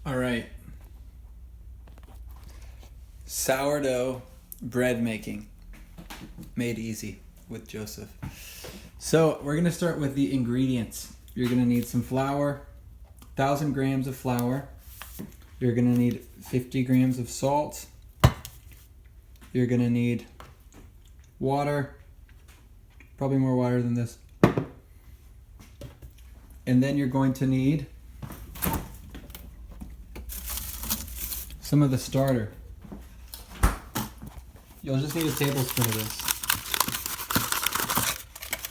All right. Sourdough bread making. Made easy with Joseph. So we're going to start with the ingredients. You're going to need some flour, 1,000 grams of flour. You're going to need 50 grams of salt. You're going to need water, probably more water than this. And then you're going to need some of the starter. You'll just need a tablespoon of this.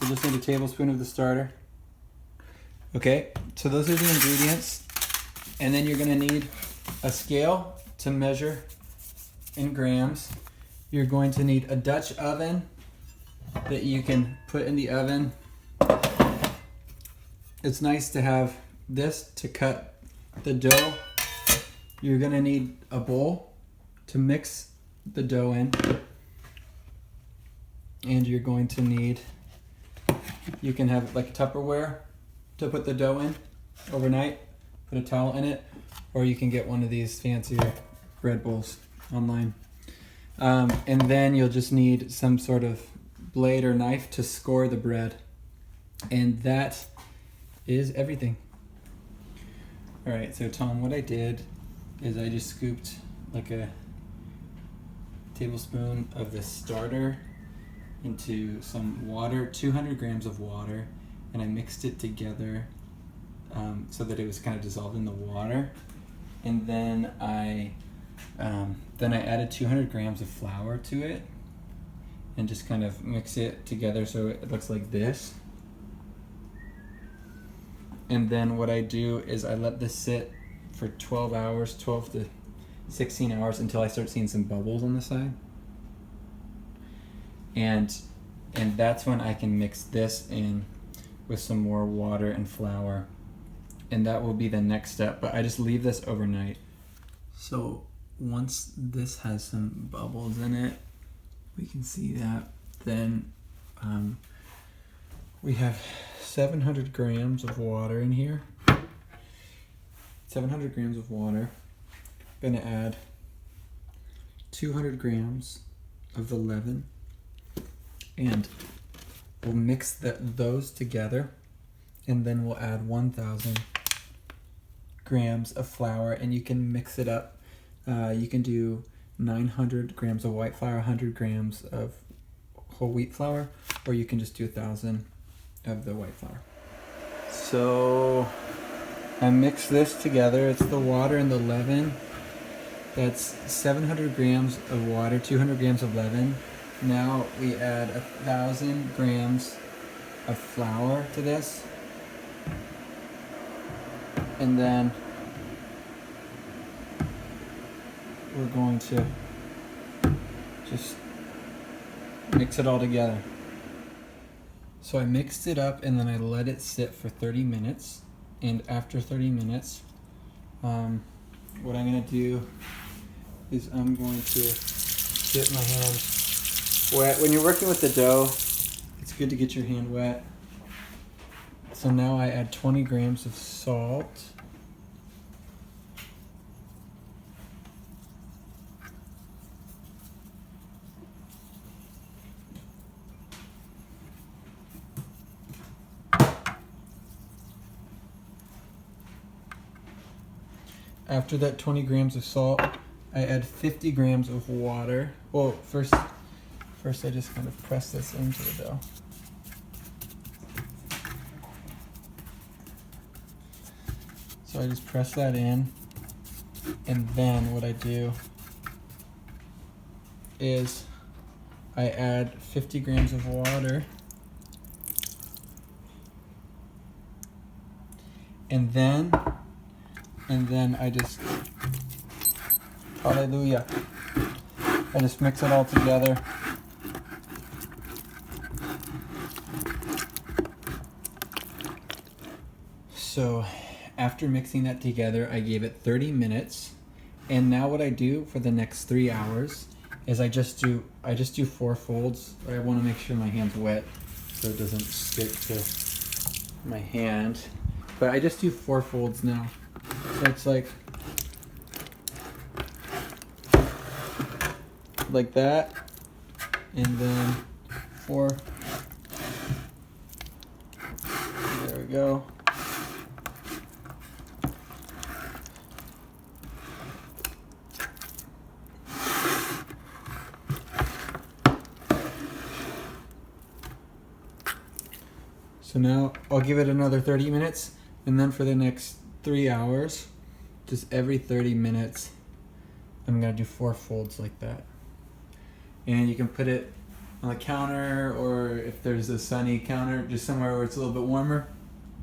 You'll just need a tablespoon of the starter. Okay, so those are the ingredients. And then you're gonna need a scale to measure in grams. You're going to need a Dutch oven that you can put in the oven. It's nice to have this to cut the dough. You're gonna need a bowl to mix the dough in. And you're going to need, you can have like a Tupperware to put the dough in overnight, put a towel in it, or you can get one of these fancier bread bowls online. And then you'll just need some sort of blade or knife to score the bread. And that is everything. All right, so Tom, what I did is I just scooped like a tablespoon of the starter into some water, 200 grams of water, and I mixed it together so that it was kind of dissolved in the water. And then I added 200 grams of flour to it and just kind of mix it together so it looks like this. And then what I do is I let this sit for 12 hours, 12 to 16 hours, until I start seeing some bubbles on the side. And that's when I can mix this in with some more water and flour. And that will be the next step, but I just leave this overnight. So once this has some bubbles in it, we can see that, then we have 700 grams of water in here. 700 grams of water. I'm gonna add 200 grams of the leaven, and we'll mix those together, and then we'll add 1,000 grams of flour, and you can mix it up. You can do 900 grams of white flour, 100 grams of whole wheat flour, or you can just do 1,000 of the white flour. So I mix this together. It's the water and the leaven. That's 700 grams of water, 200 grams of leaven. Now we add 1,000 grams of flour to this. And then we're going to just mix it all together. So I mixed it up and then I let it sit for 30 minutes. And after 30 minutes, what I'm gonna do is I'm going to get my hand wet. When you're working with the dough, it's good to get your hand wet. So now I add 20 grams of salt. After that 20 grams of salt, I add 50 grams of water. Well, first I just kind of press this into the dough. So I just press that in, and then what I do is I add 50 grams of water, and then I just, hallelujah, I just mix it all together. So after mixing that together, I gave it 30 minutes. And now what I do for the next 3 hours is I just do 4 folds. I want to make sure my hand's wet so it doesn't stick to my hand. But I just do 4 folds now. So it's like like that, and then 4. There we go. So now I'll give it another 30 minutes, and then for the next 3 hours, just every 30 minutes, I'm gonna do 4 folds like that. And you can put it on the counter, or if there's a sunny counter, just somewhere where it's a little bit warmer,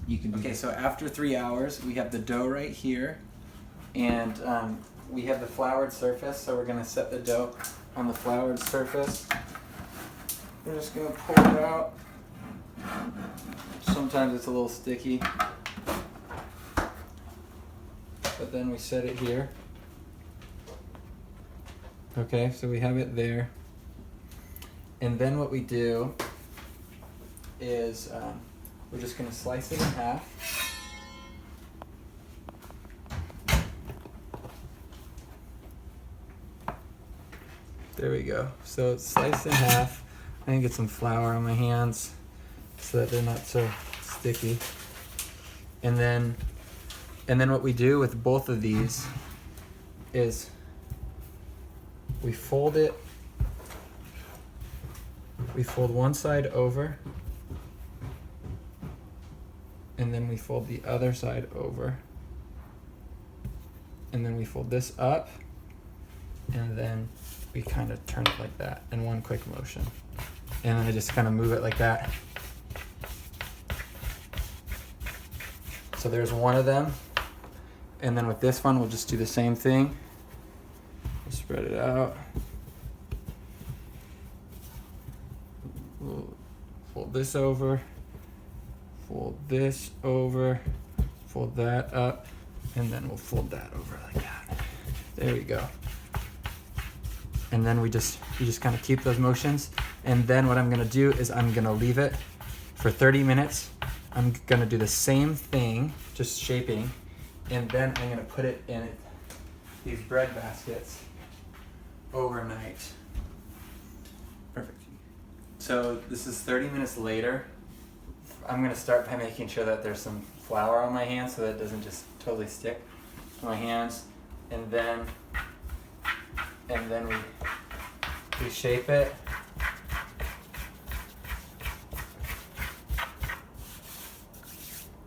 you can do that. So after 3 hours, we have the dough right here, and we have the floured surface, so we're gonna set the dough on the floured surface. We're just gonna pull it out. Sometimes it's a little sticky, but then we set it here. Okay, so we have it there. And then what we do is we're just going to slice it in half. There we go. So it's sliced in half. I can get some flour on my hands so that they're not so sticky. And then what we do with both of these is we fold it. We fold one side over, and then we fold the other side over, and then we fold this up, and then we kind of turn it like that in one quick motion. And then I just kind of move it like that. So there's one of them. And then with this one, we'll just do the same thing. We'll spread it out. We'll fold this over, fold this over, fold that up, and then we'll fold that over like that. There we go. And then you just kind of keep those motions. And then what I'm gonna do is I'm gonna leave it for 30 minutes. I'm gonna do the same thing, just shaping, and then I'm gonna put it in these bread baskets overnight. Perfect. So this is 30 minutes later. I'm gonna start by making sure that there's some flour on my hands so that it doesn't just totally stick to my hands. And then we shape it.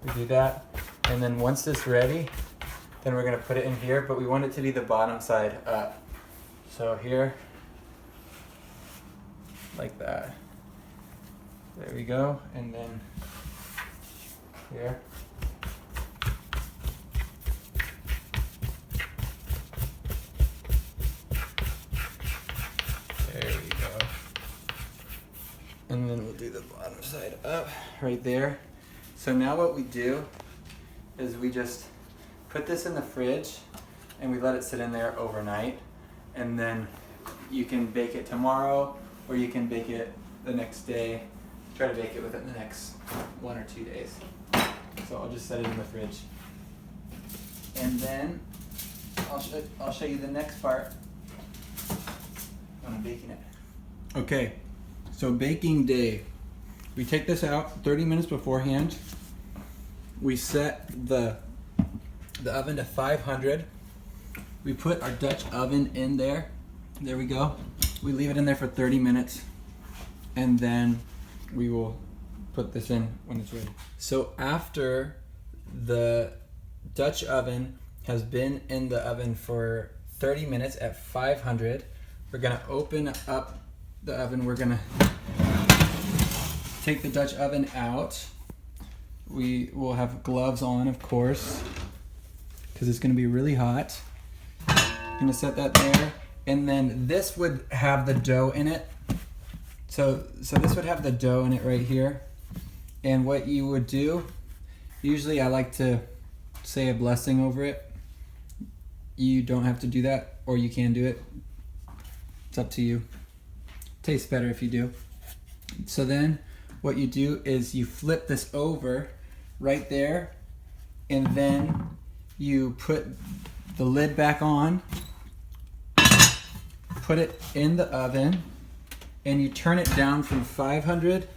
We do that, and then once it's ready, then we're gonna put it in here, but we want it to be the bottom side up. So here, like that. There we go, and then here. There we go. And then we'll do the bottom side up right there. So now what we do is we just put this in the fridge and we let it sit in there overnight, and then you can bake it tomorrow or you can bake it the next day. Try to bake it within the next 1 or 2 days. So I'll just set it in the fridge. And then I'll show you the next part when I'm baking it. Okay, so baking day. We take this out 30 minutes beforehand. We set the oven to 500. We put our Dutch oven in there. There we go. We leave it in there for 30 minutes, and then we will put this in when it's ready. So after the Dutch oven has been in the oven for 30 minutes at 500, we're gonna open up the oven. We're gonna take the Dutch oven out. We will have gloves on, of course, because it's going to be really hot. I'm going to set that there. And then this would have the dough in it. So this would have the dough in it right here. And what you would do, usually I like to say a blessing over it. You don't have to do that, or you can do it. It's up to you. Tastes better if you do. So then what you do is you flip this over right there, and then you put the lid back on, put it in the oven and you turn it down from 500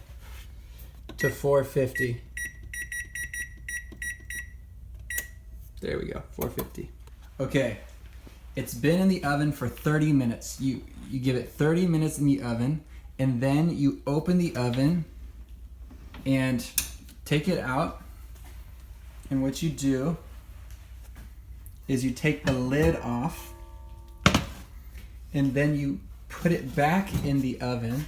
to 450. There we go, 450. Okay, it's been in the oven for 30 minutes. You give it 30 minutes in the oven, and then you open the oven and take it out. And what you do is you take the lid off, and then you put it back in the oven,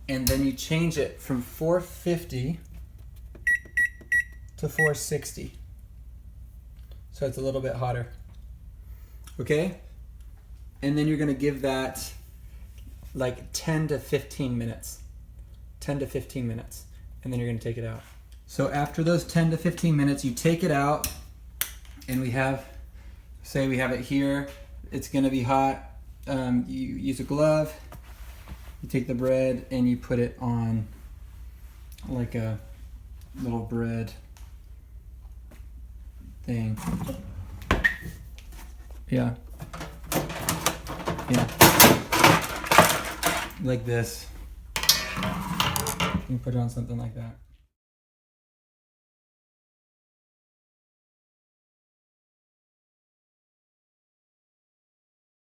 and then you change it from 450 to 460. So it's a little bit hotter. Okay? And then you're gonna give that like 10 to 15 minutes. 10 to 15 minutes. And then you're gonna take it out. So after those 10 to 15 minutes, you take it out, and we have, say we have it here. It's gonna be hot. You use a glove. You take the bread and you put it on like a little bread thing. Yeah. Like this. You put it on something like that.